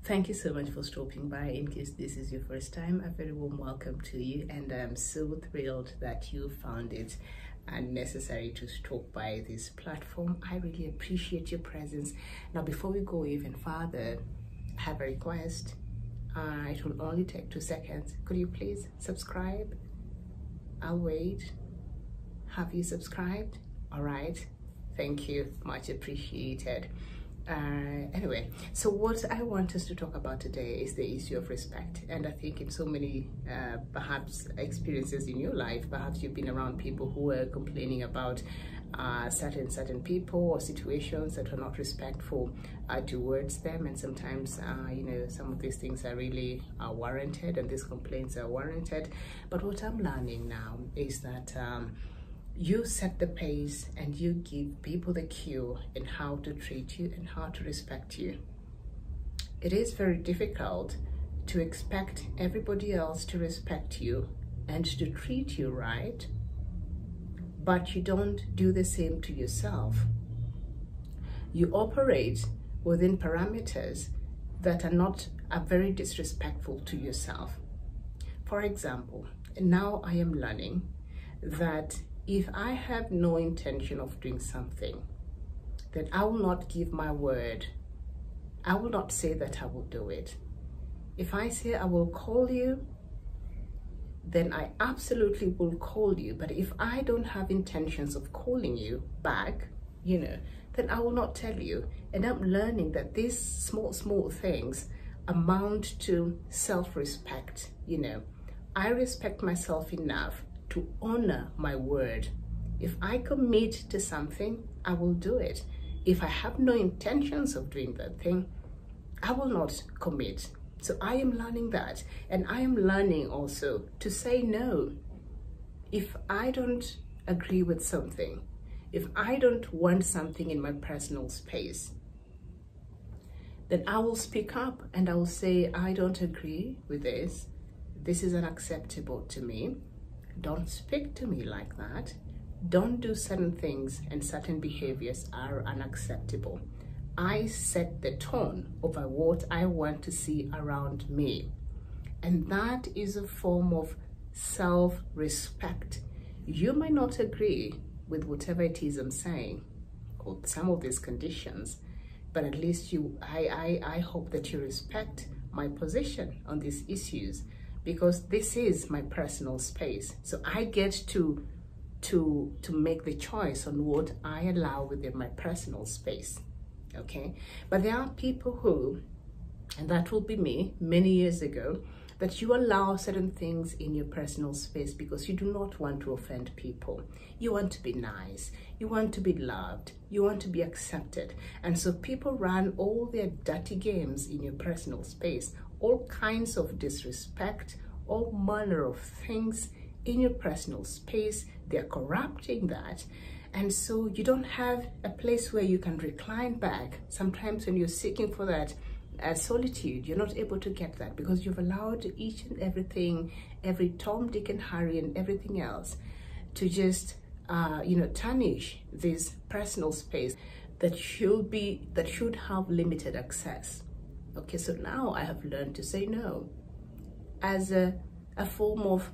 Thank you so much for stopping by. In case this is your first time, a very warm welcome to you, and I'm so thrilled that you found it necessary to stop by this platform. I really appreciate your presence. Now, before we go even further, I have a request. It will only take 2 seconds. Could you please subscribe? I'll wait. Have you subscribed? All right. Thank you. Much appreciated. Anyway, so what I want us to talk about today is the issue of respect. And I think in so many perhaps experiences in your life, perhaps you've been around people who are complaining about certain people or situations that are not respectful towards them, and sometimes some of these things are really warranted, and these complaints are warranted. But what I'm learning now is that you set the pace and you give people the cue in how to treat you and how to respect you. It is very difficult to expect everybody else to respect you and to treat you right, but you don't do the same to yourself. You operate within parameters that are very disrespectful to yourself. For example, now I am learning that if I have no intention of doing something, then I will not give my word. I will not say that I will do it. If I say I will call you, then I absolutely will call you. But if I don't have intentions of calling you back, then I will not tell you. And I'm learning that these small things amount to self-respect. I respect myself enough to honor my word. If I commit to something, I will do it. If I have no intentions of doing that thing, I will not commit. So I am learning that, and I am learning also to say no. If I don't agree with something, if I don't want something in my personal space, then I will speak up and I will say, I don't agree with this. This is unacceptable to me. Don't speak to me like that. Don't do certain things, and certain behaviors are unacceptable. I set the tone over what I want to see around me. And that is a form of self-respect. You might not agree with whatever it is I'm saying, or some of these conditions, but at least I hope that you respect my position on these issues, because this is my personal space. So I get to make the choice on what I allow within my personal space, okay? But there are people who, and that will be me many years ago, that you allow certain things in your personal space because you do not want to offend people. You want to be nice, you want to be loved, you want to be accepted. And so people run all their dirty games in your personal space, all kinds of disrespect, all manner of things in your personal space. They're corrupting that. And so you don't have a place where you can recline back. Sometimes when you're seeking for that solitude, you're not able to get that because you've allowed each and everything, every Tom, Dick and Harry and everything else to just tarnish this personal space that should have limited access. Okay, so now I have learned to say no. As a form of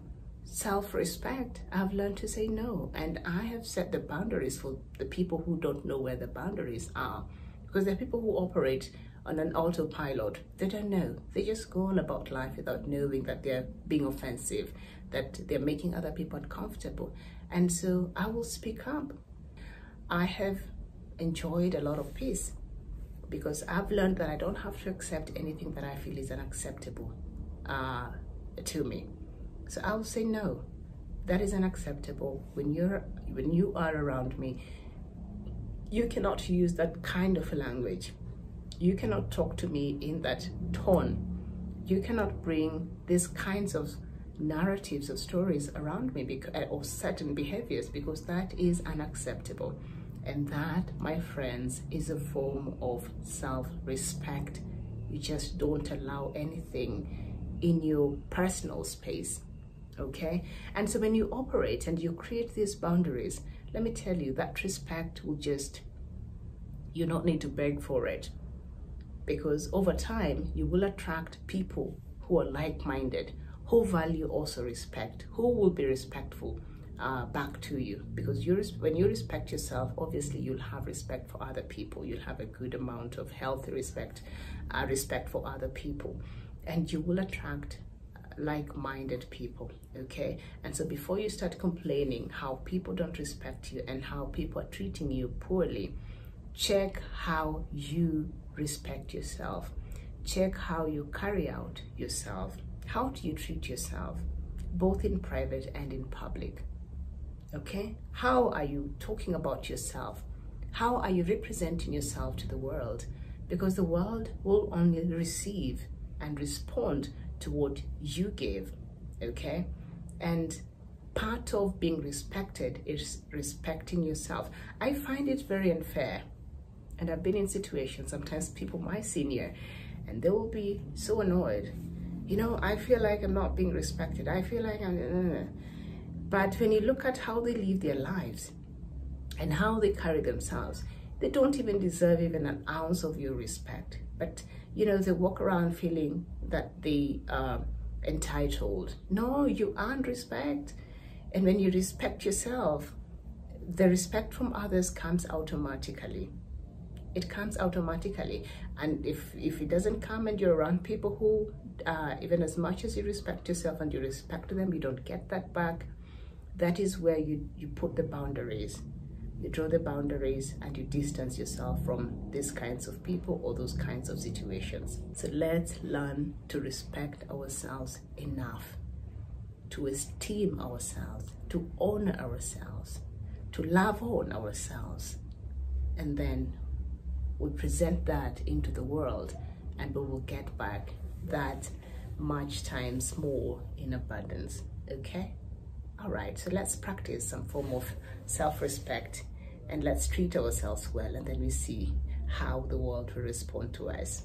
self-respect, I've learned to say no, and I have set the boundaries for the people who don't know where the boundaries are, because there are people who operate on an autopilot. They don't know. They just go on about life without knowing that they're being offensive, that they're making other people uncomfortable. And so I will speak up. I have enjoyed a lot of peace because I've learned that I don't have to accept anything that I feel is unacceptable to me. So I'll say no, that is unacceptable. When you are around me, you cannot use that kind of a language. You cannot talk to me in that tone. You cannot bring these kinds of narratives or stories around me or certain behaviors, because that is unacceptable. And that, my friends, is a form of self-respect. You just don't allow anything in your personal space, okay? And so when you operate and you create these boundaries, let me tell you, that respect will just, you don't need to beg for it. because over time you will attract people who are like-minded, who value also respect, who will be respectful back to you. Because when you respect yourself, obviously you'll have respect for other people. You'll have a good amount of healthy respect for other people, and you will attract like-minded people. Okay, and so before you start complaining how people don't respect you and how people are treating you poorly, check how you respect yourself. Check how you carry out yourself. How do you treat yourself, both in private and in public? Okay, how are you talking about yourself? How are you representing yourself to the world? Because the world will only receive and respond to what you give. Okay, and part of being respected is respecting yourself. I find it very unfair, and I've been in situations, sometimes people my senior, and they will be so annoyed. You know, I feel like I'm not being respected. I feel like I'm... But when you look at how they live their lives and how they carry themselves, they don't even deserve even an ounce of your respect. But, you know, they walk around feeling that they are entitled. No, you earn respect. And when you respect yourself, the respect from others comes automatically. It comes automatically. And if it doesn't come and you're around people who, even as much as you respect yourself and you respect them, you don't get that back, that is where you put the boundaries. You draw the boundaries and you distance yourself from these kinds of people or those kinds of situations. So let's learn to respect ourselves enough, to esteem ourselves, to honor ourselves, to love on ourselves. And then we present that into the world, and we will get back that much times more in abundance. Okay? All right, so let's practice some form of self-respect, and let's treat ourselves well, and then we see how the world will respond to us.